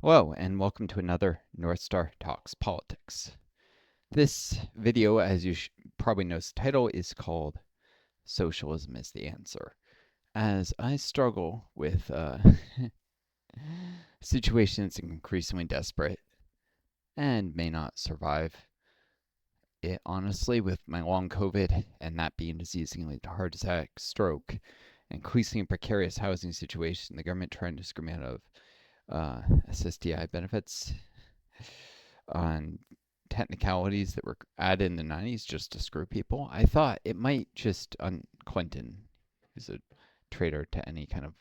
Hello, and welcome to another Northstar Talks Politics. This video, as you probably know, the title is called Socialism is the Answer. As I struggle with situations increasingly desperate and may not survive it, honestly, with my long COVID and that being diseasing lead to heart attack, stroke, increasingly precarious housing situation, the government trying to screw me out of SSDI benefits on technicalities that were added in the 90s just to screw people. I thought it might just, on Clinton, who's a traitor to any kind of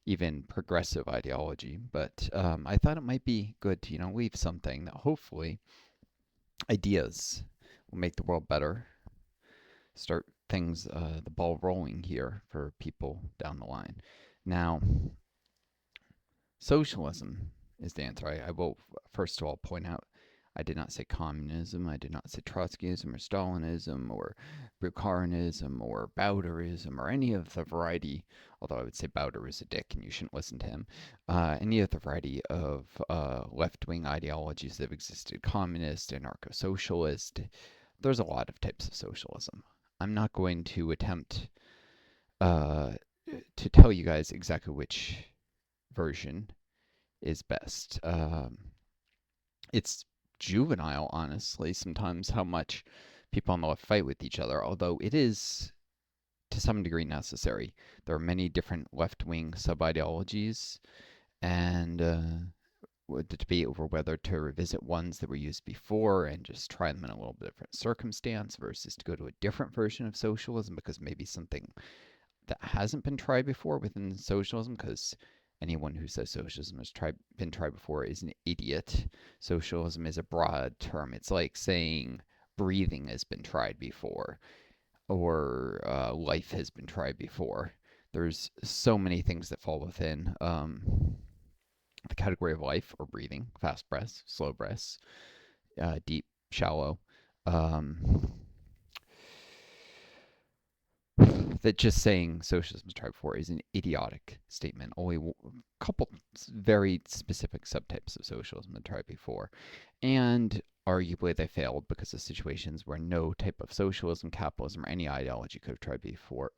even progressive ideology, but I thought it might be good to, leave something that hopefully ideas will make the world better, start things, the ball rolling here for people down the line. Now, socialism is the answer. I will first of all point out I did not say communism. I did not say Trotskyism or Stalinism or Bukharism or Bauderism or any of the variety, although I would say Bauder is a dick and you shouldn't listen to him, any of the variety of left-wing ideologies that have existed, communist, anarcho-socialist. There's a lot of types of socialism. I'm not going to attempt to tell you guys exactly which version is best. It's juvenile, honestly, sometimes how much people on the left fight with each other, although it is to some degree necessary. There are many different left wing sub ideologies, and the debate over whether to revisit ones that were used before and just try them in a little bit different circumstance versus to go to a different version of socialism because maybe something that hasn't been tried before within socialism, because anyone who says socialism has been tried before is an idiot. Socialism is a broad term. It's like saying breathing has been tried before or life has been tried before. There's so many things that fall within the category of life or breathing: fast breaths, slow breaths, deep, shallow. Um, that just saying socialism was tried before is an idiotic statement. Only a couple very specific subtypes of socialism have tried before. And arguably they failed because of situations where no type of socialism, capitalism, or any ideology could have tried before,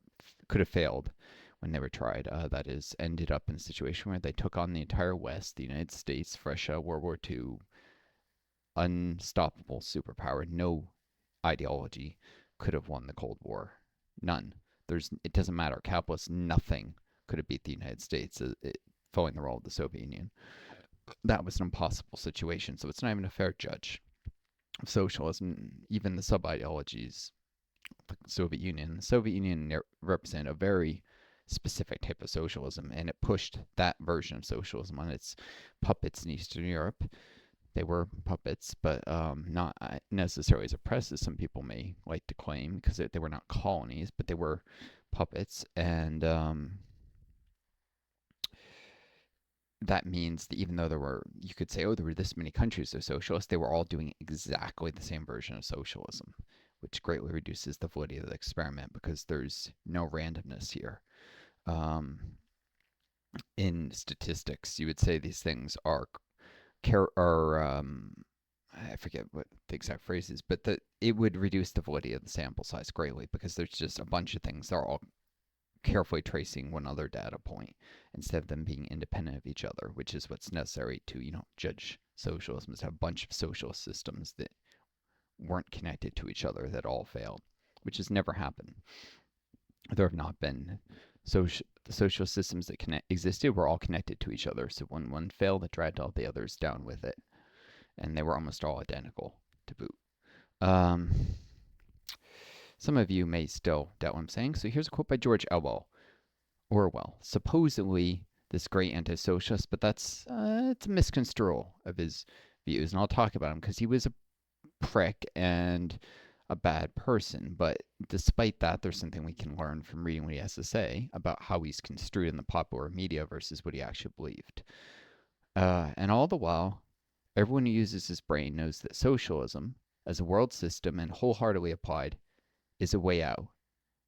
could have failed when they were tried. That is, ended up in a situation where they took on the entire West, the United States, fresh out World War II, unstoppable superpower. No ideology could have won the Cold War. None. It doesn't matter. Capitalists, nothing could have beat the United States following the role of the Soviet Union. That was an impossible situation, so it's not even a fair judge of socialism. Even the sub ideologies, the Soviet Union. The Soviet Union represented a very specific type of socialism, and it pushed that version of socialism on its puppets in Eastern Europe. They were puppets, but not necessarily as oppressed as some people may like to claim, because they were not colonies, but they were puppets. And that means that even though you could say, oh, there were this many countries that are socialist, they were all doing exactly the same version of socialism, which greatly reduces the validity of the experiment because there's no randomness here. In statistics, you would say these things are I forget what the exact phrase is, but it would reduce the validity of the sample size greatly because there's just a bunch of things that are all carefully tracing one other data point instead of them being independent of each other, which is what's necessary to, judge socialism, is to have a bunch of socialist systems that weren't connected to each other that all failed, which has never happened. There have not been the social systems that existed were all connected to each other. So when one failed, it dragged all the others down with it, and they were almost all identical to boot. Some of you may still doubt what I'm saying. So here's a quote by George Orwell, supposedly this great anti-socialist, but it's a misconstrual of his views, and I'll talk about him because he was a prick and a bad person. But despite that, there's something we can learn from reading what he has to say about how he's construed in the popular media versus what he actually believed. And all the while, everyone who uses his brain knows that socialism, as a world system and wholeheartedly applied, is a way out.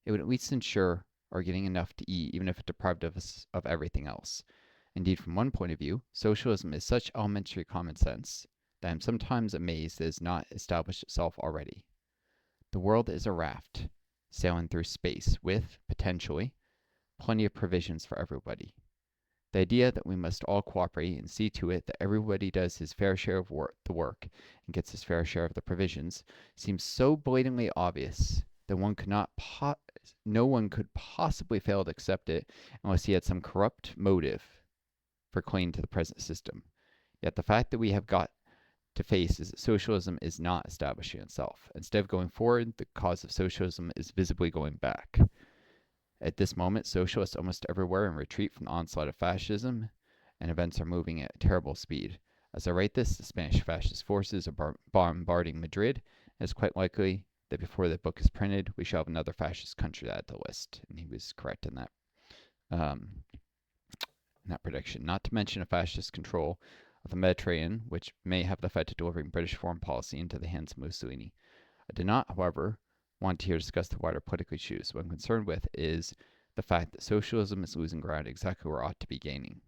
It would at least ensure our getting enough to eat, even if it deprived us of everything else. Indeed, from one point of view, socialism is such elementary common sense that I'm sometimes amazed that it has not established itself already. The world is a raft, sailing through space with, potentially, plenty of provisions for everybody. The idea that we must all cooperate and see to it that everybody does his fair share of the work and gets his fair share of the provisions seems so blatantly obvious that no one could possibly fail to accept it unless he had some corrupt motive for clinging to the present system. Yet the fact that we have got to face is that socialism is not establishing itself. Instead of going forward, the cause of socialism is visibly going back. At this moment, socialists almost everywhere in retreat from the onslaught of fascism, and events are moving at terrible speed. As I write this, the Spanish fascist forces are bombarding Madrid, and it's quite likely that before the book is printed, we shall have another fascist country added to the list. And he was correct in that prediction. Not to mention a fascist control of the Mediterranean, which may have the effect of delivering British foreign policy into the hands of Mussolini. I did not, however, want to here discuss the wider political issues. What I'm concerned with is the fact that socialism is losing ground exactly where it ought to be gaining.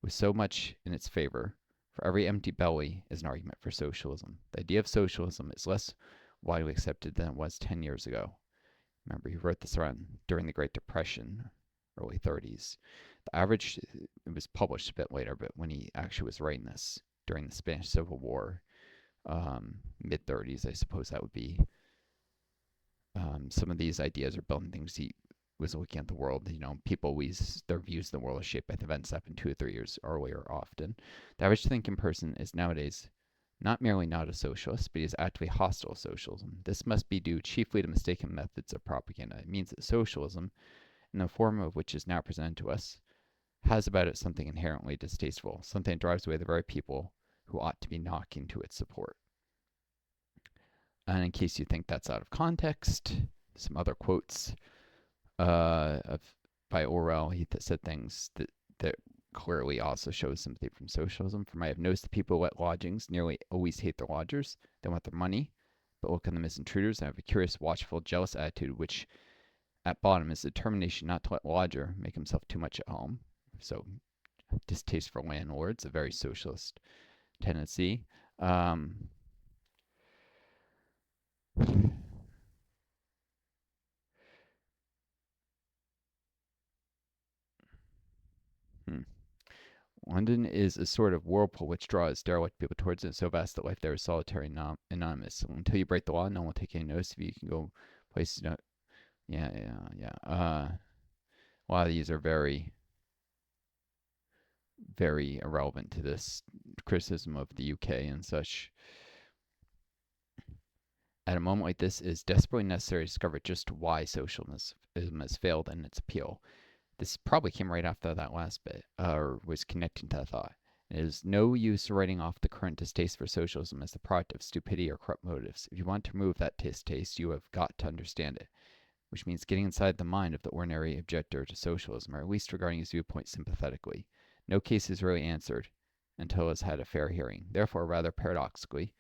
With so much in its favor, for every empty belly is an argument for socialism. The idea of socialism is less widely accepted than it was 10 years ago. Remember, he wrote this around during the Great Depression, early 30s. The average, it was published a bit later, but when he actually was writing this during the Spanish Civil War, mid 30s, I suppose that would be. Some of these ideas are building things he was looking at the world. People always, their views of the world are shaped by the events that happened 2 or 3 years earlier often. The average thinking person is nowadays not merely not a socialist, but he is actively hostile to socialism. This must be due chiefly to mistaken methods of propaganda. It means that socialism, in the form of which is now presented to us, has about it something inherently distasteful, something that drives away the very people who ought to be knocking to its support. And in case you think that's out of context, some other quotes by Orwell. He said things that clearly also shows sympathy from socialism. I have noticed that people who let lodgings nearly always hate their lodgers. They want their money, but look on them as intruders and have a curious, watchful, jealous attitude, which at bottom is determination not to let the lodger make himself too much at home. So, distaste for landlords, a very socialist tendency. London is a sort of whirlpool which draws derelict people towards it so vast that life there is solitary and anonymous. So until you break the law, no one will take any notice of you. You can go places. Yeah. A lot of these are very, very irrelevant to this criticism of the UK and such. At a moment like this, it is desperately necessary to discover just why socialism has failed in its appeal. This probably came right after that last bit, or was connecting to that thought. It is no use writing off the current distaste for socialism as the product of stupidity or corrupt motives. If you want to remove that distaste, you have got to understand it, which means getting inside the mind of the ordinary objector to socialism, or at least regarding his viewpoint sympathetically. No case is really answered until it has had a fair hearing. Therefore, rather paradoxically,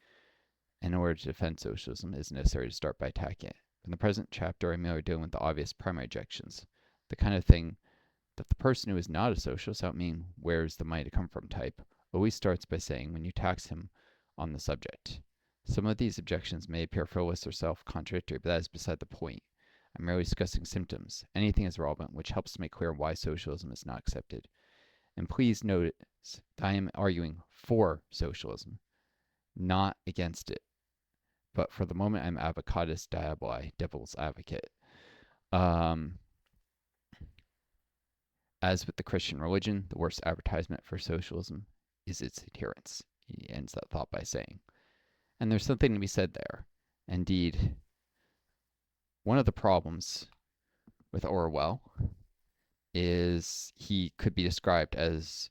in order to defend socialism, it is necessary to start by attacking it. In the present chapter, I'm merely dealing with the obvious primary objections, the kind of thing that the person who is not a socialist, I don't mean where's the money to come from type, always starts by saying when you tax him on the subject. Some of these objections may appear frivolous or self-contradictory, but that is beside the point. I'm merely discussing symptoms. Anything is relevant which helps to make clear why socialism is not accepted. And please notice that I am arguing for socialism, not against it. But for the moment, I'm avocatus diaboli, devil's advocate. As with the Christian religion, the worst advertisement for socialism is its adherents. He ends that thought by saying. And there's something to be said there. Indeed, one of the problems with Orwell is he could be described as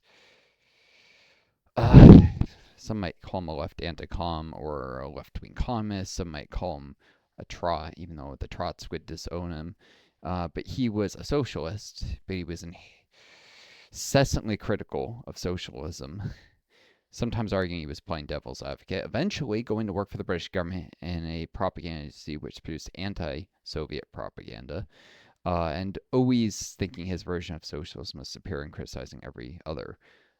some might call him a left anti-com or a left-wing communist. Some might call him a trot, even though the trots would disown him. But he was a socialist, but he was incessantly critical of socialism, sometimes arguing he was playing devil's advocate, eventually going to work for the British government in a propaganda agency which produced anti-Soviet propaganda. and always thinking his version of socialism was superior and criticizing every other.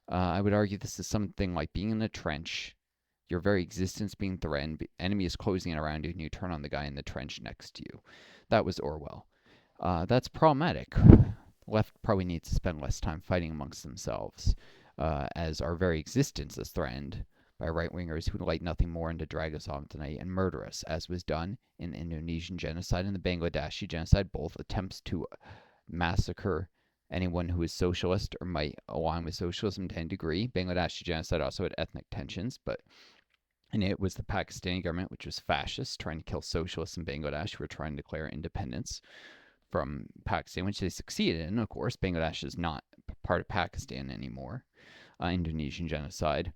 I would argue this is something like being in a trench, your very existence being threatened, enemy is closing in around you, and you turn on the guy in the trench next to you. That was Orwell. That's problematic. Left probably needs to spend less time fighting amongst themselves, as our very existence is threatened by right-wingers who would like nothing more than to drag us off tonight and murder us, as was done in the Indonesian genocide and the Bangladeshi genocide, both attempts to massacre anyone who is socialist or might align with socialism to any degree. Bangladeshi genocide also had ethnic tensions, and it was the Pakistani government, which was fascist, trying to kill socialists in Bangladesh who were trying to declare independence from Pakistan, which they succeeded in. Of course, Bangladesh is not part of Pakistan anymore. Indonesian genocide.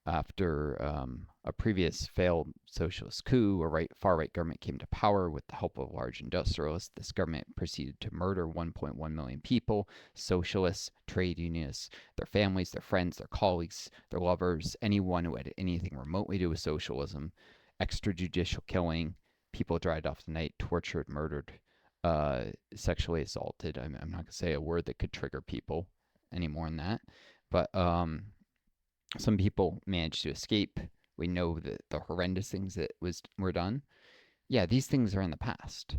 After a previous failed socialist coup, a far-right government came to power with the help of large industrialists. This government proceeded to murder 1.1 million people, socialists, trade unionists, their families, their friends, their colleagues, their lovers, anyone who had anything remotely to do with socialism, extrajudicial killing, people dragged off the night, tortured, murdered, sexually assaulted. I'm not going to say a word that could trigger people any more than that, but some people managed to escape. We know that the horrendous things that were done. Yeah, these things are in the past.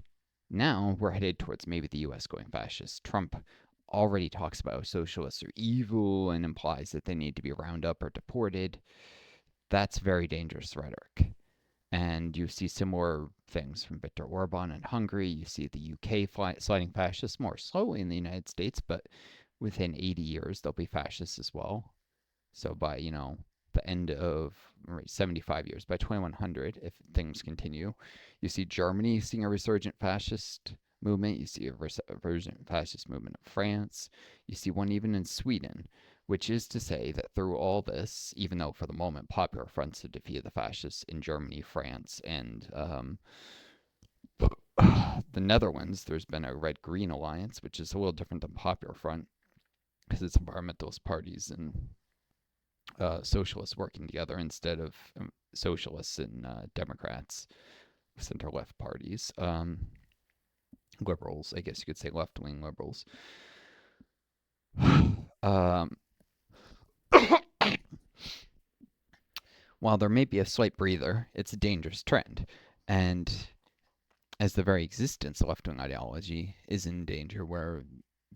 Now we're headed towards maybe the U.S. going fascist. Trump already talks about socialists are evil and implies that they need to be rounded up or deported. That's very dangerous rhetoric. And you see similar things from Viktor Orban in Hungary. You see the UK sliding fascist more slowly in the United States, but within 80 years, they'll be fascists as well. So by, the end of 75 years, by 2100, if things continue, you see Germany seeing a resurgent fascist movement. You see a resurgent fascist movement in France. You see one even in Sweden, which is to say that through all this, even though for the moment popular fronts have defeated the fascists in Germany, France, and the Netherlands, there's been a red-green alliance, which is a little different than Popular Front because it's environmentalist parties and socialists working together instead of socialists and Democrats, center-left parties. Liberals, I guess you could say left-wing liberals. While there may be a slight breather, it's a dangerous trend. And as the very existence of left-wing ideology is in danger, where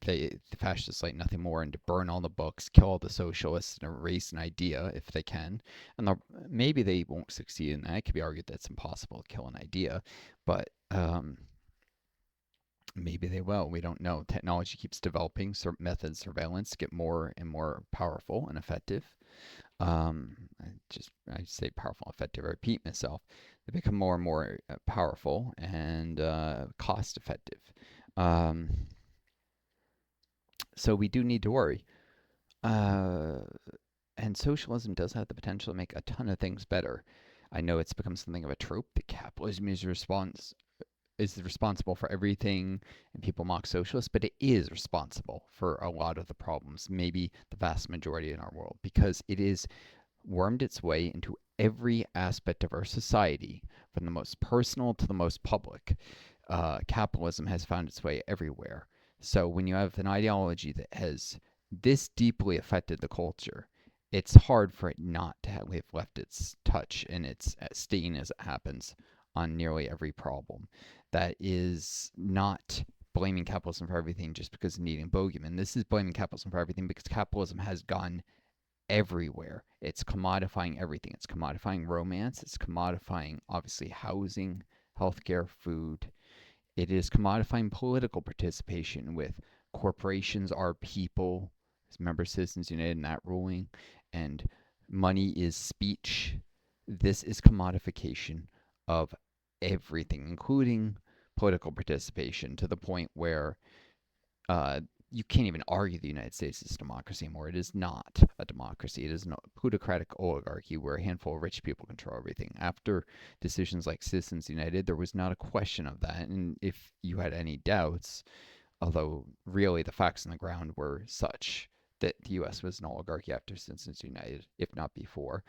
the fascists like nothing more and to burn all the books, kill all the socialists, and erase an idea if they can. And maybe they won't succeed in that. It could be argued that it's impossible to kill an idea, but maybe they will. We don't know. Technology keeps developing. Methods of surveillance get more and more powerful and effective. I say powerful and effective. I repeat myself. They become more and more powerful and cost effective. So we do need to worry. And socialism does have the potential to make a ton of things better. I know it's become something of a trope that capitalism is responsible for everything, and people mock socialists, but it is responsible for a lot of the problems, maybe the vast majority in our world, because it is wormed its way into every aspect of our society, from the most personal to the most public. Capitalism has found its way everywhere. So when you have an ideology that has this deeply affected the culture, it's hard for it not to have left its touch and its stain as it happens on nearly every problem. That is not blaming capitalism for everything just because of needing bogeyman. This is blaming capitalism for everything because capitalism has gone everywhere. It's commodifying everything. It's commodifying romance. It's commodifying, obviously, housing, healthcare, food. It is commodifying political participation with corporations are people, remember Citizens United in that ruling, and money is speech. This is commodification of everything, including political participation, to the point where you can't even argue the United States is a democracy anymore. It is not a democracy. It is a plutocratic oligarchy where a handful of rich people control everything. After decisions like Citizens United, there was not a question of that. And if you had any doubts, although really the facts on the ground were such that the U.S. was an oligarchy after Citizens United, if not before,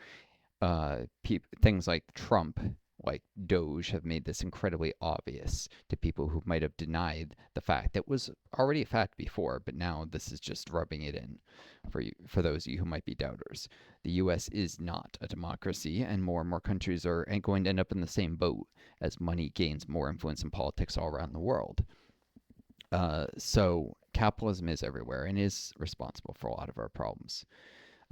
things like Trump like Doge have made this incredibly obvious to people who might have denied the fact that was already a fact before, but now this is just rubbing it in for you, for those of you who might be doubters. The US is not a democracy, and more countries are going to end up in the same boat as money gains more influence in politics all around the world. So capitalism is everywhere and is responsible for a lot of our problems.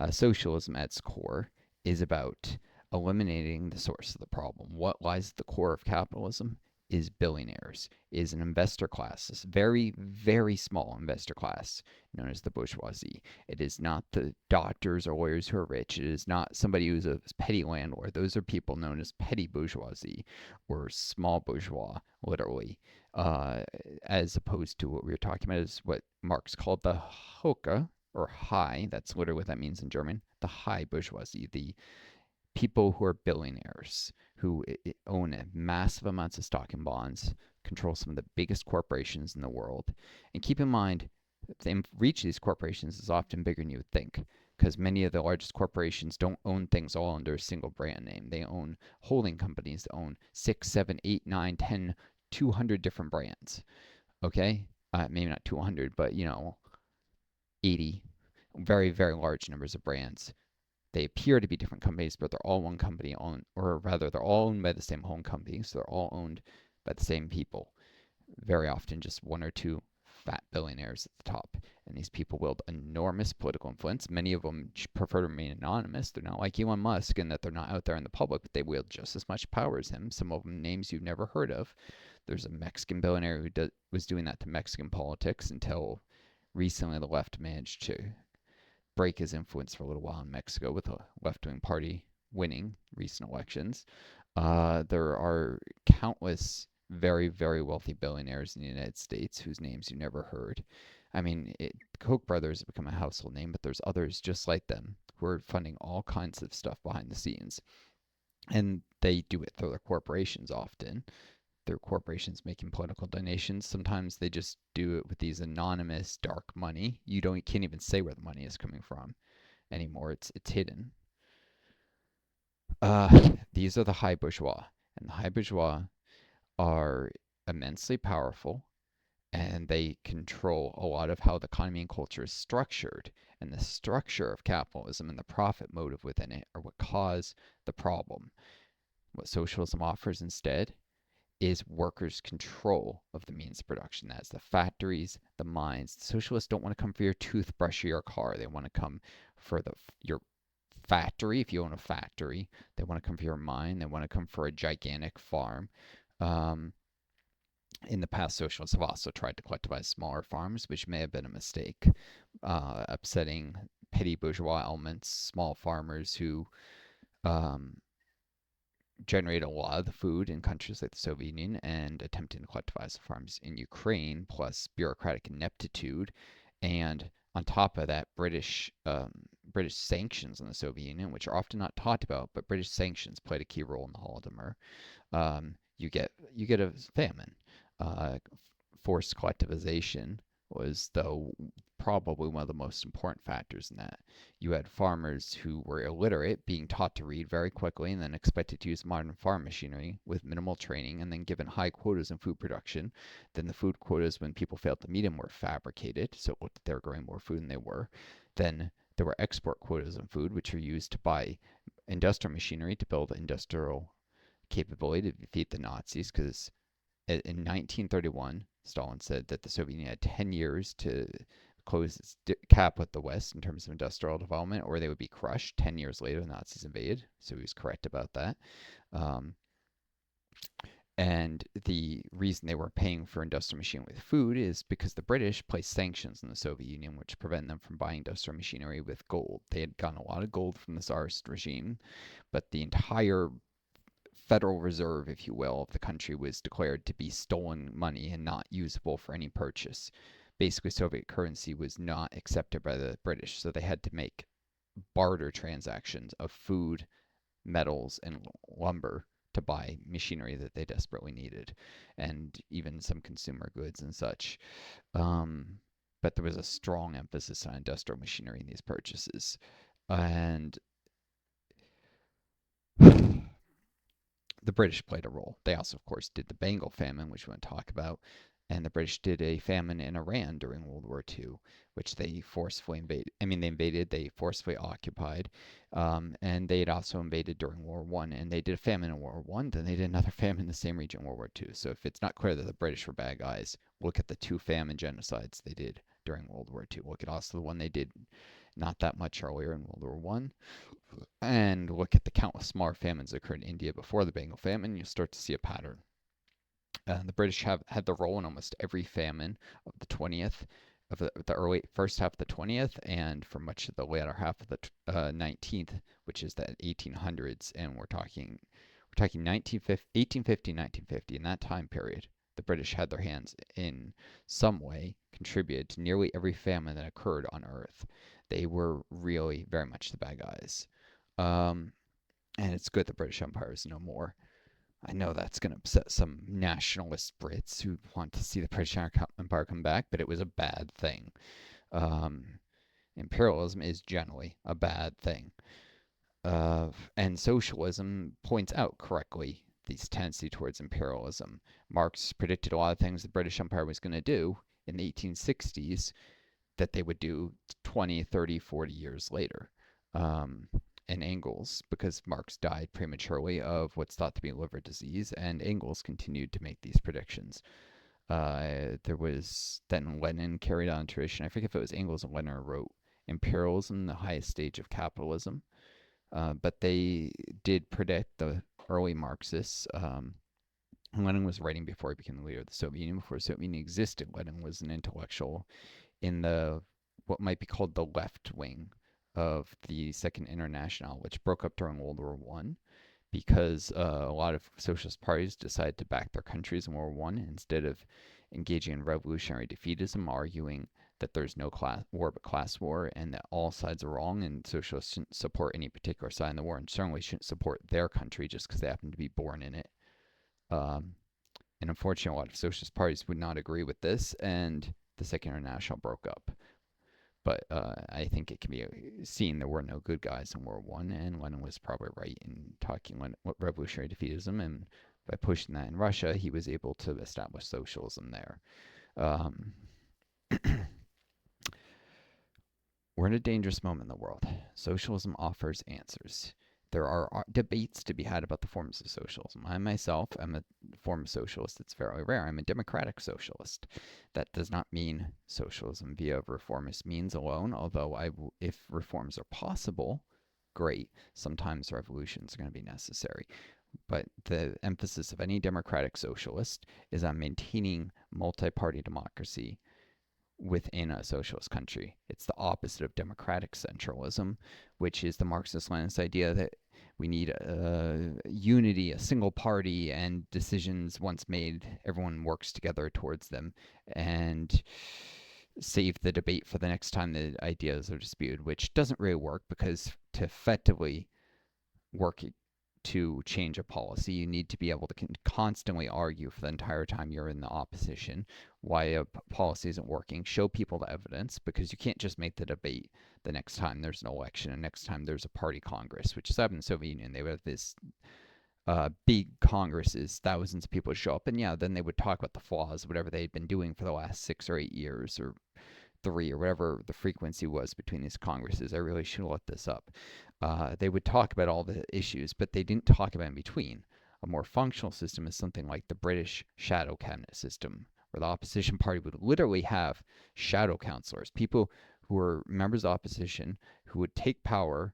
Socialism at its core is about eliminating the source of the problem. What lies at the core of capitalism is billionaires, is an investor class, this very, very small investor class known as the bourgeoisie. It is not the doctors or lawyers who are rich. It is not somebody who's a petty landlord. Those are people known as petty bourgeoisie or small bourgeois, literally, as opposed to what we were talking about is what Marx called the Hoke, or high, that's literally what that means in German, the high bourgeoisie, the people who are billionaires, who own massive amounts of stock and bonds, control some of the biggest corporations in the world. And keep in mind, the reach of these corporations is often bigger than you would think, because many of the largest corporations don't own things all under a single brand name. They own holding companies that own 6, 7, 8, 9, 10, 200 different brands. Okay? Maybe not 200, but 80, very, very large numbers of brands. They appear to be different companies, but they're all one company owned, or rather, they're all owned by the same home company, so they're all owned by the same people. Very often, just one or two fat billionaires at the top. And these people wield enormous political influence. Many of them prefer to remain anonymous. They're not like Elon Musk in that they're not out there in the public, but they wield just as much power as him. Some of them names you've never heard of. There's a Mexican billionaire who was doing that to Mexican politics until recently the left managed to break his influence for a little while in Mexico with a left-wing party winning recent elections. There are countless very, very wealthy billionaires in the United States whose names you never heard. I mean, Koch brothers have become a household name, but there's others just like them who are funding all kinds of stuff behind the scenes. And they do it through their corporations often. Their corporations making political donations. Sometimes they just do it with these anonymous dark money. You can't even say where the money is coming from anymore. It's hidden. These are the high bourgeois, and the high bourgeois are immensely powerful, and they control a lot of how the economy and culture is structured. And the structure of capitalism and the profit motive within it are what cause the problem. What socialism offers instead is workers' control of the means of production. That's the factories, the mines. The socialists don't want to come for your toothbrush or your car. They want to come for your factory. If you own a factory, they want to come for your mine. They want to come for a gigantic farm. Um, in the past, socialists have also tried to collectivize smaller farms, which may have been a mistake, upsetting petty bourgeois elements, small farmers who um, generate a lot of the food in countries like the Soviet Union, and attempting to collectivize the farms in Ukraine, plus bureaucratic ineptitude, and on top of that, British sanctions on the Soviet Union, which are often not talked about, but British sanctions played a key role in the Holodomor. You get a famine. Uh, Forced collectivization was, though, probably one of the most important factors in that. You had farmers who were illiterate being taught to read very quickly and then expected to use modern farm machinery with minimal training, and then given high quotas in food production. Then the food quotas, when people failed to meet them, were fabricated, so it looked like they were growing more food than they were. Then there were export quotas in food, which were used to buy industrial machinery to build industrial capability to defeat the Nazis, because in 1931, Stalin said that the Soviet Union had 10 years to close its gap with the West in terms of industrial development, or they would be crushed. 10 years later, the Nazis invaded, so he was correct about that. Um, and the reason they were paying for industrial machinery with food is because the British placed sanctions on the Soviet Union, which prevented them from buying industrial machinery with gold. They had gotten a lot of gold from the Tsarist regime, but the entire Federal Reserve, if you will, of the country was declared to be stolen money and not usable for any purchase. Basically, Soviet currency was not accepted by the British, so they had to make barter transactions of food, metals, and lumber to buy machinery that they desperately needed, and even some consumer goods and such. But there was a strong emphasis on industrial machinery in these purchases. And the British played a role. They also, of course, did the Bengal famine, which we won't talk about, and the British did a famine in Iran during World War II, which they forcefully invaded. I mean, they invaded, they forcefully occupied, and they had also invaded during World War I, and they did a famine in World War I. Then they did another famine in the same region in World War II. So if it's not clear that the British were bad guys, look at the two famine genocides they did during World War II. Look at also the one they did not that much earlier in World War One, and look at the countless smaller famines that occurred in India before the Bengal famine. You'll start to see a pattern. The British have had the role in almost every famine of the 20th, of the early first half of the 20th, and for much of the latter half of the 19th, which is the 1800s, and we're talking 1850, 1950. In that time period, the British had their hands in some way, contributed to nearly every famine that occurred on Earth. They were really very much the bad guys. Um, and it's good the British Empire is no more. I know that's going to upset some nationalist Brits who want to see the British Empire come back, but it was a bad thing. Um, Imperialism is generally a bad thing. And socialism points out correctly these tendency towards imperialism. Marx predicted a lot of things the British Empire was going to do in the 1860s that they would do 20, 30, 40 years later. And Engels, because Marx died prematurely of what's thought to be liver disease, and Engels continued to make these predictions. There was then Lenin carried on tradition. I forget if it was Engels and Lenin wrote Imperialism, the highest stage of capitalism. But they did predict the early Marxists. Lenin was writing before he became the leader of the Soviet Union. Before the Soviet Union existed, Lenin was an intellectual in the what might be called the left wing of the Second International, which broke up during World War One because a lot of socialist parties decided to back their countries in World War One instead of engaging in revolutionary defeatism, arguing that there's no class war but class war, and that all sides are wrong, and socialists shouldn't support any particular side in the war, and certainly shouldn't support their country just because they happen to be born in it. Um, and unfortunately, a lot of socialist parties would not agree with this, and the Second International broke up. But I think it can be seen there were no good guys in World War One, and Lenin was probably right in talking what revolutionary defeatism, and by pushing that in Russia, he was able to establish socialism there. Um, We're in a dangerous moment in the world. Socialism offers answers. There are debates to be had about the forms of socialism. I myself am a form of socialist. It's very rare. I'm a democratic socialist. That does not mean socialism via reformist means alone, although if reforms are possible, great. Sometimes revolutions are going to be necessary. But the emphasis of any democratic socialist is on maintaining multi-party democracy within a socialist country. It's the opposite of democratic centralism, which is the Marxist-Leninist idea that we need unity, a single party, and decisions once made, everyone works together towards them, and save the debate for the next time the ideas are disputed, which doesn't really work because to effectively work to change a policy, you need to be able to constantly argue for the entire time you're in the opposition why a policy isn't working. Show people the evidence, because you can't just make the debate the next time there's an election and next time there's a party congress, which is happened in the Soviet Union. They would have this big congresses, thousands of people would show up, and yeah, then they would talk about the flaws, whatever they had been doing for the last 6 or 8 years, or 3, or whatever the frequency was between these congresses. I really should have looked this up. They would talk about all the issues, but they didn't talk about in between. A more functional system is something like the British shadow cabinet system, where the opposition party would literally have shadow councillors, people who were members of opposition who would take power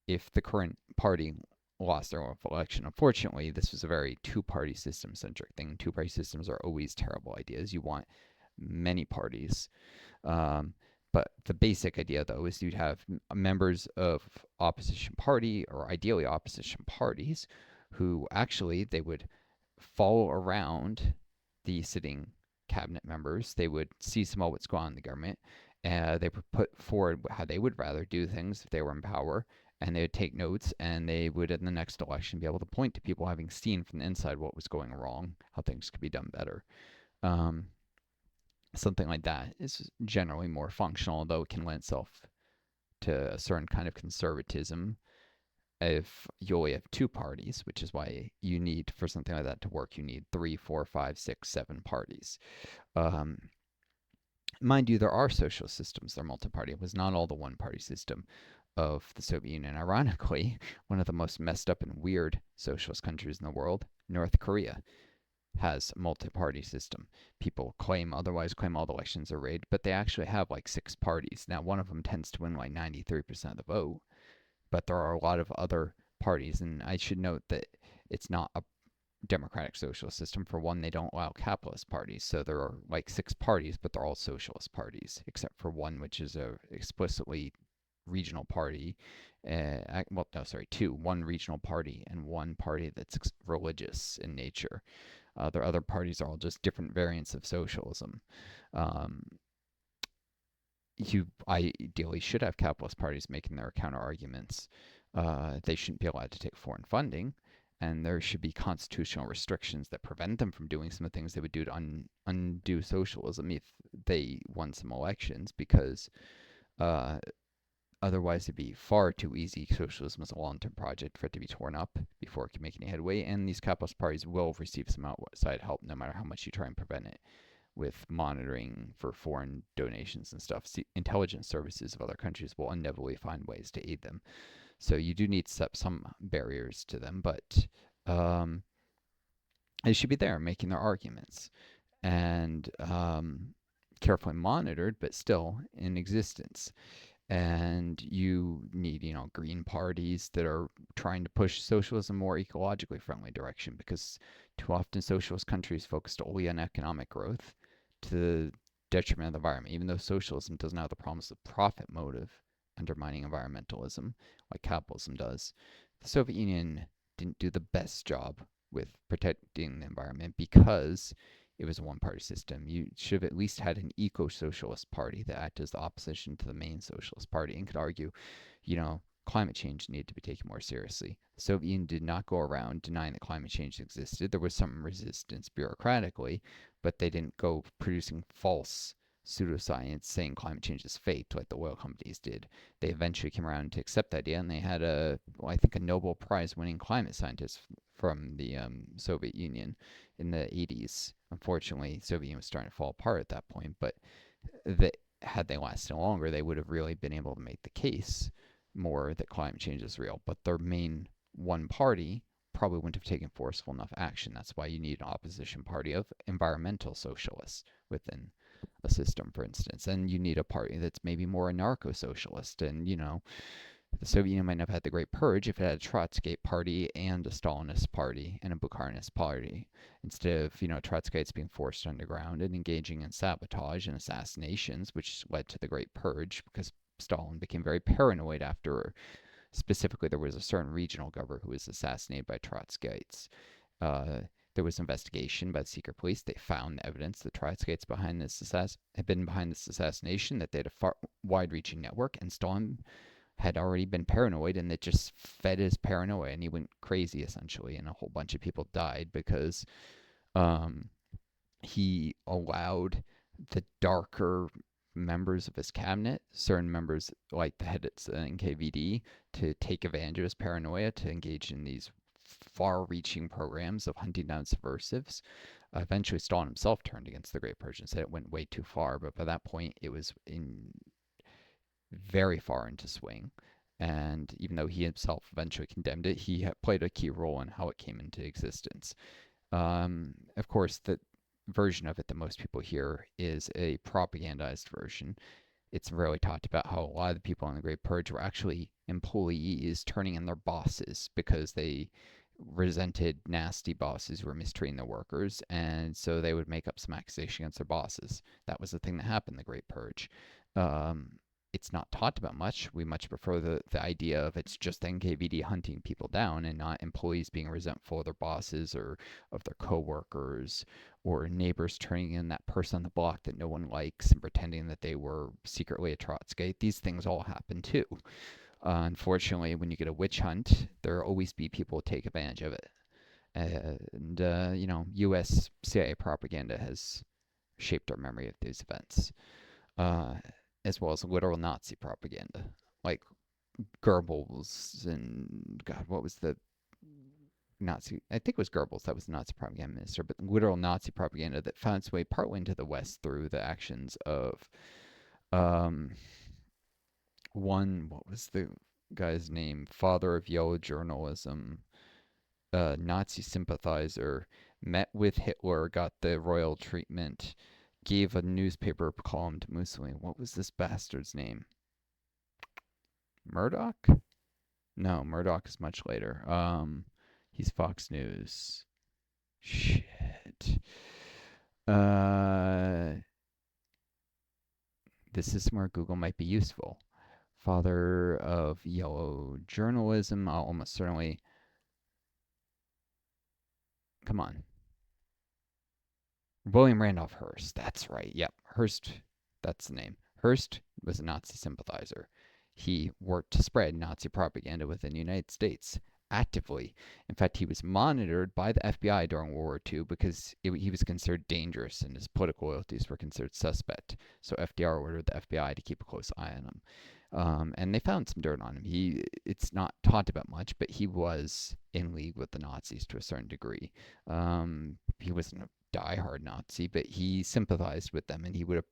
if the current party lost their election. Unfortunately, this was a very two-party system centric thing. Two-party systems are always terrible ideas. You want many parties. But the basic idea, though, is you'd have members of opposition party, or ideally opposition parties, who actually they would follow around the sitting cabinet members. They would see some of what's going on in the government. They would put forward how they would rather do things if they were in power, and they would take notes, and they would, in the next election, be able to point to people having seen from the inside what was going wrong, how things could be done better. Something like that is generally more functional, though it can lend itself to a certain kind of conservatism if you only have two parties, which is why you need, for something like that to work, you need three, four, five, six, seven parties. Um, Mind you, there are social systems that are multi-party. It was not all the one-party system of the Soviet Union. Ironically, one of the most messed up and weird socialist countries in the world, North Korea, has a multi-party system. People claim otherwise, claim all the elections are rigged, but they actually have like six parties. Now, one of them tends to win like 93% of the vote, but there are a lot of other parties, and I should note that it's not a democratic socialist system. For one, they don't allow capitalist parties, so there are like six parties, but they're all socialist parties, except for one, which is a explicitly regional party. Well, no, sorry, two. One regional party and one party that's religious in nature. Their other parties are all just different variants of socialism. Um, you ideally should have capitalist parties making their counter arguments. They shouldn't be allowed to take foreign funding, and there should be constitutional restrictions that prevent them from doing some of the things they would do to undo socialism if they won some elections, because uh, otherwise it'd be far too easy. Socialism is a long-term project for it to be torn up before it can make any headway, and these capitalist parties will receive some outside help no matter how much you try and prevent it with monitoring for foreign donations and stuff. See, intelligence services of other countries will inevitably find ways to aid them. So you do need to set some barriers to them, but um, they should be there making their arguments and carefully monitored, but still in existence. And you need, green parties that are trying to push socialism more ecologically friendly direction, because too often socialist countries focused only on economic growth to the detriment of the environment, even though socialism doesn't have the promise of profit motive undermining environmentalism like capitalism does. The Soviet Union didn't do the best job with protecting the environment because it was a one-party system. You should have at least had an eco-socialist party that acted as the opposition to the main socialist party and could argue, climate change needed to be taken more seriously. The Soviet Union did not go around denying that climate change existed. There was some resistance bureaucratically, but they didn't go producing false pseudoscience saying climate change is fake like the oil companies did. They eventually came around to accept the idea, and they had I think, a Nobel Prize winning climate scientist from the Soviet Union in the 80s. Unfortunately, the Soviet Union was starting to fall apart at that point, but had they lasted longer, they would have really been able to make the case more that climate change is real. But their main one party probably wouldn't have taken forceful enough action. That's why you need an opposition party of environmental socialists within a system, for instance. And you need a party that's maybe more anarcho-socialist. And, the Soviet Union might not have had the Great Purge if it had a Trotskyite party and a Stalinist party and a Bukharinist party, instead of, Trotskyites being forced underground and engaging in sabotage and assassinations, which led to the Great Purge because Stalin became very paranoid after, specifically, there was a certain regional governor who was assassinated by Trotskyites. Uh, there was an investigation by the secret police. They found evidence that Trotskyites had been behind this assassination, that they had a far wide-reaching network, and Stalin had already been paranoid, and it just fed his paranoia, and he went crazy essentially, and a whole bunch of people died because um, he allowed the darker members of his cabinet, certain members like the head of the NKVD, to take advantage of his paranoia to engage in these far-reaching programs of hunting down subversives. Eventually, Stalin himself turned against the Great Purge and said it went way too far, but by that point, it was in very far into swing. And even though he himself eventually condemned it, he played a key role in how it came into existence. Of course, the version of it that most people hear is a propagandized version. It's rarely talked about how a lot of the people in the Great Purge were actually employees turning in their bosses because they resented nasty bosses who were mistreating their workers, and so they would make up some accusation against their bosses. That was the thing that happened in the Great Purge. Um, it's not talked about much. We much prefer the idea of it's just NKVD hunting people down and not employees being resentful of their bosses or of their coworkers, or neighbors turning in that person on the block that no one likes and pretending that they were secretly a Trotskyite. These things all happen too. Unfortunately, when you get a witch hunt, there will always be people who take advantage of it. And, U.S. CIA propaganda has shaped our memory of these events, uh, as well as literal Nazi propaganda. Like, Goebbels and God, what was the Nazi? I think it was Goebbels that was the Nazi propaganda minister, but literal Nazi propaganda that found its way partway into the West through the actions of um, one. What was the guy's name? Father of yellow journalism, Nazi sympathizer, met with Hitler, got the royal treatment, gave a newspaper column to Mussolini. What was this bastard's name? Murdoch? No, Murdoch is much later. He's Fox News. Shit. Uh, this is where Google might be useful. Father of yellow journalism. I'll almost certainly. Come on. William Randolph Hearst. That's right. Yep. Hearst. That's the name. Hearst was a Nazi sympathizer. He worked to spread Nazi propaganda within the United States actively. In fact, he was monitored by the FBI during World War II because he was considered dangerous and his political loyalties were considered suspect. So FDR ordered the FBI to keep a close eye on him. And they found some dirt on him. It's not talked about much, but he was in league with the Nazis to a certain degree. He wasn't a diehard Nazi, but he sympathized with them, and he would have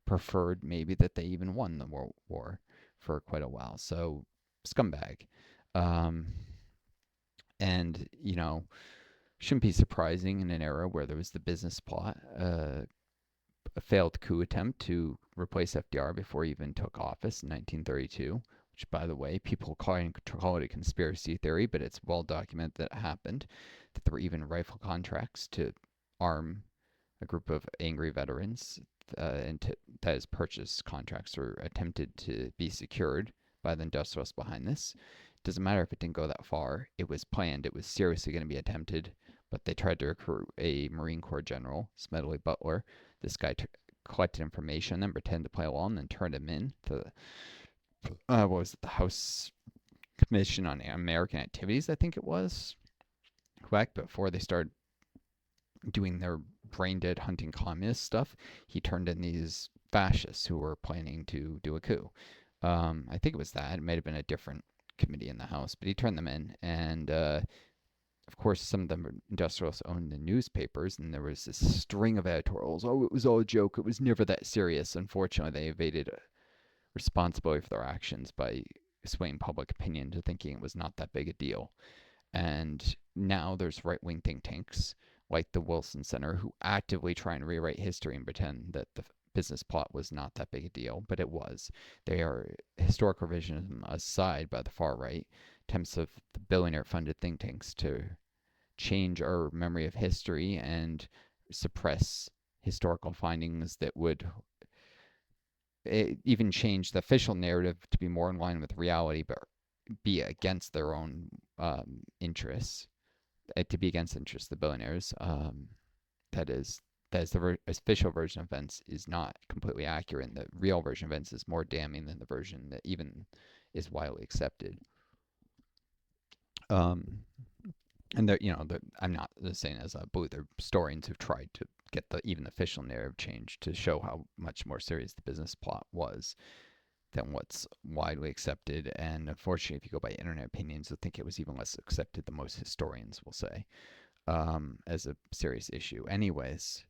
preferred maybe that they even won the World War for quite a while. So, scumbag. Um, and, shouldn't be surprising in an era where there was the business plot, a failed coup attempt to replace FDR before he even took office in 1932, which, by the way, people call it a conspiracy theory, but it's well documented that it happened, that there were even rifle contracts to arm a group of angry veterans, that is, purchase contracts were attempted to be secured by the industrialists behind this. Doesn't matter if it didn't go that far. It was planned. It was seriously going to be attempted, but they tried to recruit a Marine Corps general, Smedley Butler. This guy collected information, then pretended to play along, then turned him in to what was it, the House Commission on American Activities, I think it was. Quebec, before they started doing their brain dead hunting communist stuff, he turned in these fascists who were planning to do a coup. I think it was that. It might have been a different committee in the House, but he turned them in. And of course, some of the industrialists owned the newspapers, and there was this string of editorials. Oh, it was all a joke. It was never that serious. Unfortunately, they evaded responsibility for their actions by swaying public opinion to thinking it was not that big a deal. And now there's right wing think tanks like the Wilson Center who actively try and rewrite history and pretend that the business plot was not that big a deal, but it was. They are historic revisionism aside by the far right, attempts of the billionaire funded think tanks to change our memory of history and suppress historical findings that would even change the official narrative to be more in line with reality, but be against their own interests, to be against the interests of the billionaires. That is the official version of events is not completely accurate. And the real version of events is more damning than the version that even is widely accepted. And I'm not saying as a believe there are historians who've tried to get the even official narrative changed to show how much more serious the business plot was than what's widely accepted. And unfortunately, if you go by internet opinions, I think it was even less accepted than most historians will say, as a serious issue. Anyways,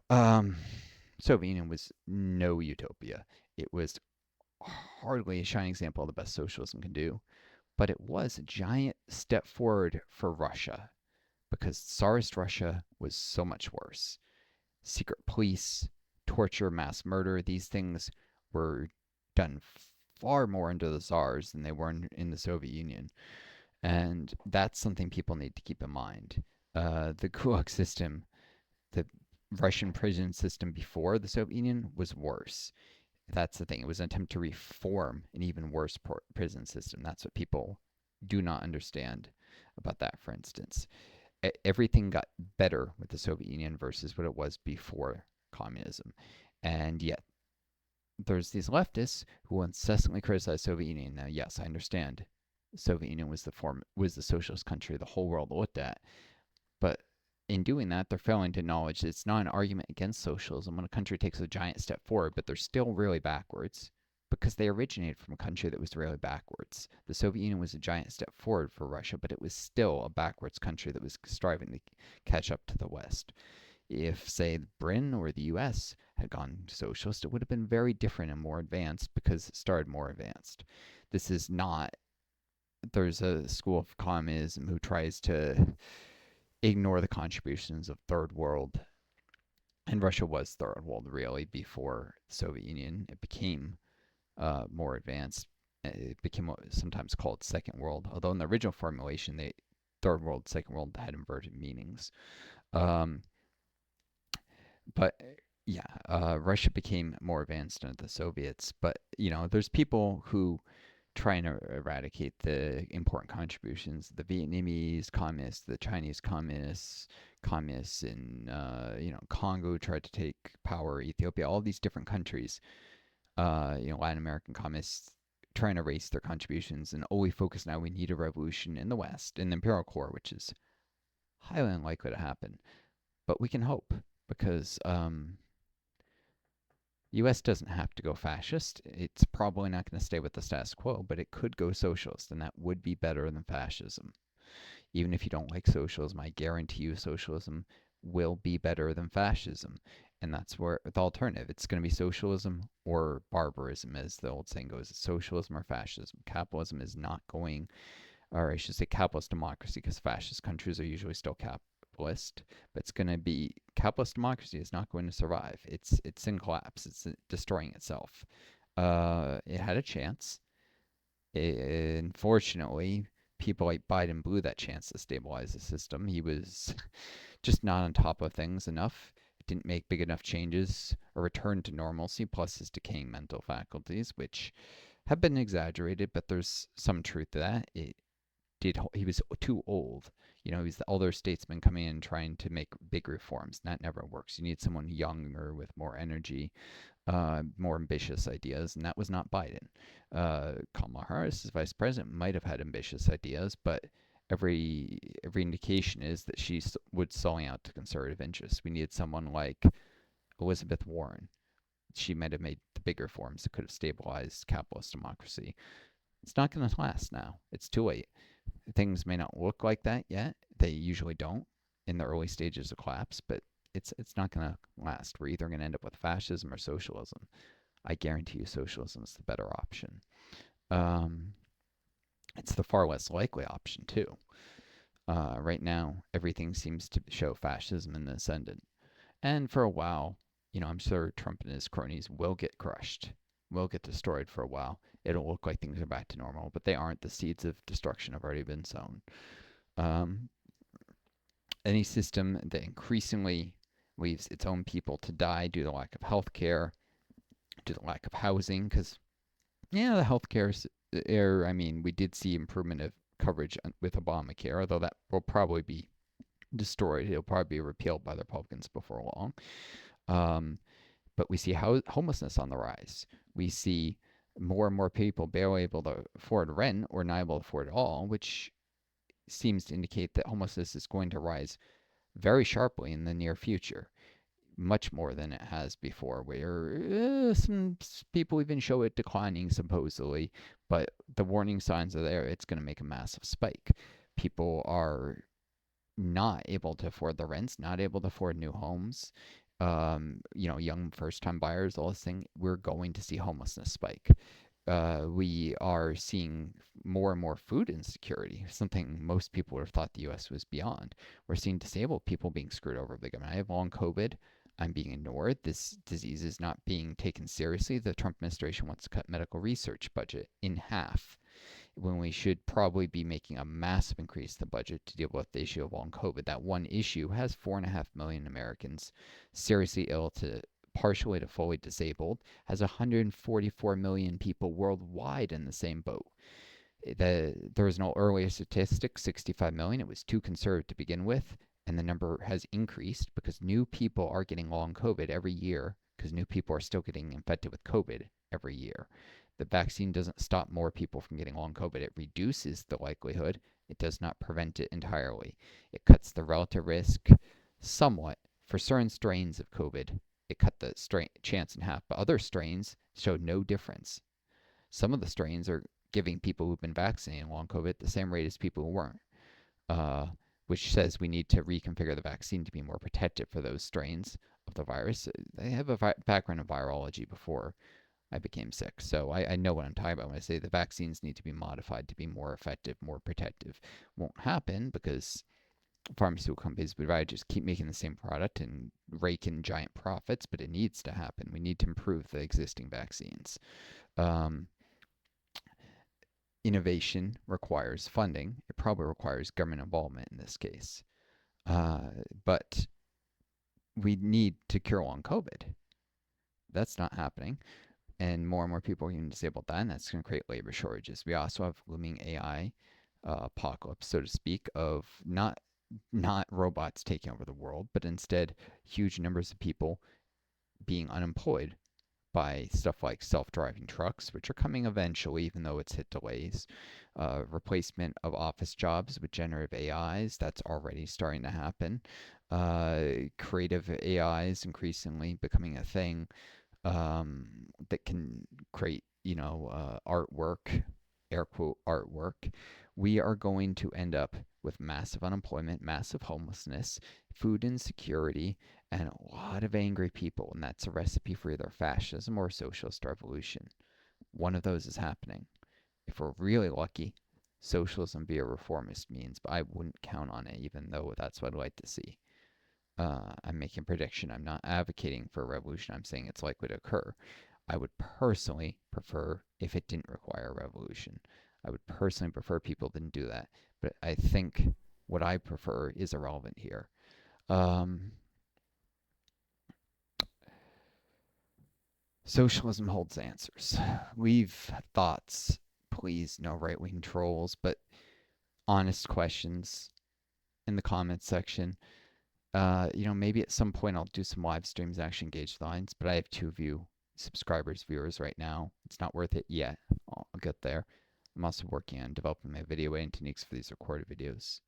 Soviet Union was no utopia. It was hardly a shining example of the best socialism can do, but it was a giant step forward for Russia because Tsarist Russia was so much worse. Secret police, torture, mass murder, these things were done far more under the Tsars than they were in the Soviet Union. And that's something people need to keep in mind. The Gulag system, the Russian prison system before the Soviet Union was worse. That's the thing. It was an attempt to reform an even worse prison system. That's what people do not understand about that, for instance. Everything got better with the Soviet Union versus what it was before communism. And yet, there's these leftists who will incessantly criticize Soviet Union. Now, yes, I understand. The Soviet Union was the socialist country the whole world looked at. But in doing that, they're failing to acknowledge that it's not an argument against socialism when a country takes a giant step forward, but they're still really backwards. because they originated from a country that was really backwards. The Soviet Union was a giant step forward for Russia, but it was still a backwards country that was striving to catch up to the West. If, say, Britain or the US had gone socialist, it would have been very different and more advanced because it started more advanced. This is not, there's a school of communism who tries to ignore the contributions of third world. And Russia was third world really before the Soviet Union. It became more advanced. It became what is sometimes called second world, although in the original formulation, they third world, second world had inverted meanings. Um, but yeah, Russia became more advanced under the Soviets. But there's people who trying to eradicate the important contributions. The Vietnamese communists, the Chinese communists in Congo tried to take power. Ethiopia, all these different countries. Latin American communists trying to erase their contributions, and we focus now. We need a revolution in the West, in the imperial core, which is highly unlikely to happen. But we can hope because U.S. doesn't have to go fascist. It's probably not going to stay with the status quo, but it could go socialist, and that would be better than fascism. Even if you don't like socialism, I guarantee you socialism will be better than fascism. And that's where the alternative, it's going to be socialism or barbarism, as the old saying goes. It's socialism or fascism. Capitalism is not going, or I should say capitalist democracy, because fascist countries are usually still capitalist, but it's going to be capitalist democracy is not going to survive. It's in collapse. It's destroying itself. It had a chance. Unfortunately, people like Biden blew that chance to stabilize the system. He was just not on top of things enough. Didn't make big enough changes or return to normalcy, plus his decaying mental faculties, which have been exaggerated, but there's some truth to that. He was too old. He's the elder statesman coming in trying to make big reforms. That never works. You need someone younger with more energy, more ambitious ideas, and that was not Biden. Kamala Harris, as vice president, might have had ambitious ideas, but every indication is that she would selling out to conservative interests. We needed someone like Elizabeth Warren. She might have made the big reforms that could have stabilized capitalist democracy. It's not going to last now. It's too late. Things may not look like that yet. They usually don't in the early stages of collapse, but it's not going to last. We're either going to end up with fascism or socialism. I guarantee you socialism is the better option. It's the far less likely option, too. Right now, everything seems to show fascism in the ascendant. And for a while, I'm sure Trump and his cronies will get crushed, will get destroyed for a while. It'll look like things are back to normal, but they aren't. The seeds of destruction have already been sown. Any system that increasingly leaves its own people to die due to the lack of health care, due to the lack of housing, because, the health care, we did see improvement of coverage with Obamacare, although that will probably be destroyed. It'll probably be repealed by the Republicans before long. But we see homelessness on the rise. We see more and more people barely able to afford rent or not able to afford it all, which seems to indicate that homelessness is going to rise very sharply in the near future, much more than it has before, where some people even show it declining supposedly, but the warning signs are there. It's going to make a massive spike. People are not able to afford the rents, not able to afford new homes. Young first-time buyers, all this thing, we're going to see homelessness spike. We are seeing more and more food insecurity, something most people would have thought the U.S. was beyond. We're seeing disabled people being screwed over big. I have long COVID. I'm being ignored. This disease is not being taken seriously. The Trump administration wants to cut medical research budget in half, when we should probably be making a massive increase in the budget to deal with the issue of long COVID. That one issue has 4.5 million Americans seriously ill to partially to fully disabled, has 144 million people worldwide in the same boat. There was no earlier statistic, 65 million. It was too conservative to begin with, and the number has increased because new people are getting long COVID every year, because new people are still getting infected with COVID every year. The vaccine doesn't stop more people from getting long COVID. It reduces the likelihood. It does not prevent it entirely. It cuts the relative risk somewhat. For certain strains of COVID, it cut the chance in half, but other strains showed no difference. Some of the strains are giving people who've been vaccinated long COVID the same rate as people who weren't, uh, which says we need to reconfigure the vaccine to be more protective for those strains of the virus. I have a background in virology before I became sick, so I know what I'm talking about when I say the vaccines need to be modified to be more effective, more protective. Won't happen because pharmaceutical companies would rather just keep making the same product and rake in giant profits, but it needs to happen. We need to improve the existing vaccines. Um, Innovation requires funding. It probably requires government involvement in this case. Uh, but we need to cure long COVID. That's not happening. And more people are getting disabled that, and that's going to create labor shortages. We also have looming AI apocalypse, so to speak, of not robots taking over the world, but instead huge numbers of people being unemployed by stuff like self-driving trucks, which are coming eventually, even though it's hit delays. Replacement of office jobs with generative AIs, that's already starting to happen. Creative AIs increasingly becoming a thing, that can create, artwork, air quote artwork. We are going to end up with massive unemployment, massive homelessness, food insecurity, and a lot of angry people. And that's a recipe for either fascism or socialist revolution. One of those is happening. If we're really lucky, socialism via reformist means, but I wouldn't count on it, even though that's what I'd like to see. I'm making a prediction. I'm not advocating for a revolution. I'm saying it's likely to occur. I would personally prefer if it didn't require a revolution. I would personally prefer people didn't do that. But I think what I prefer is irrelevant here. Um, Socialism holds answers. Leave thoughts, please, no right wing trolls, but honest questions in the comments section. Maybe at some point I'll do some live streams and actually engage the audience, but I have viewers right now. It's not worth it yet. I'll get there. I'm also working on developing my video editing techniques for these recorded videos.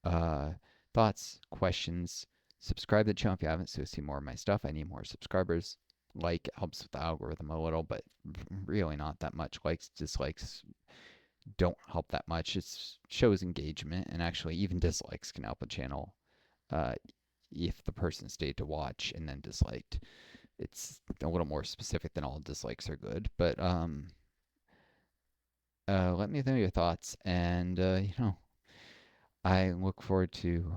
Uh, Thoughts, questions, subscribe to the channel if you haven't so you see more of my stuff. I need more subscribers. Like, it helps with the algorithm a little, but really not that much. Likes, dislikes don't help that much. It shows engagement, and actually even dislikes can help a channel, uh, if the person stayed to watch and then disliked. It's a little more specific than all dislikes are good, but let me know your thoughts, and I look forward to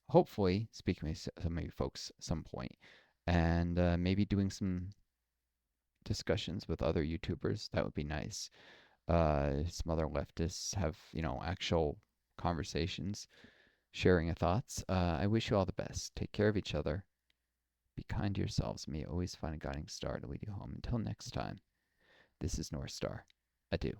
hopefully speaking with some of you folks at some point, and maybe doing some discussions with other YouTubers. That would be nice. Some other leftists have actual conversations, sharing your thoughts. I wish you all the best. Take care of each other. Be kind to yourselves. May you always find a guiding star to lead you home. Until next time, this is Northstar. Adieu.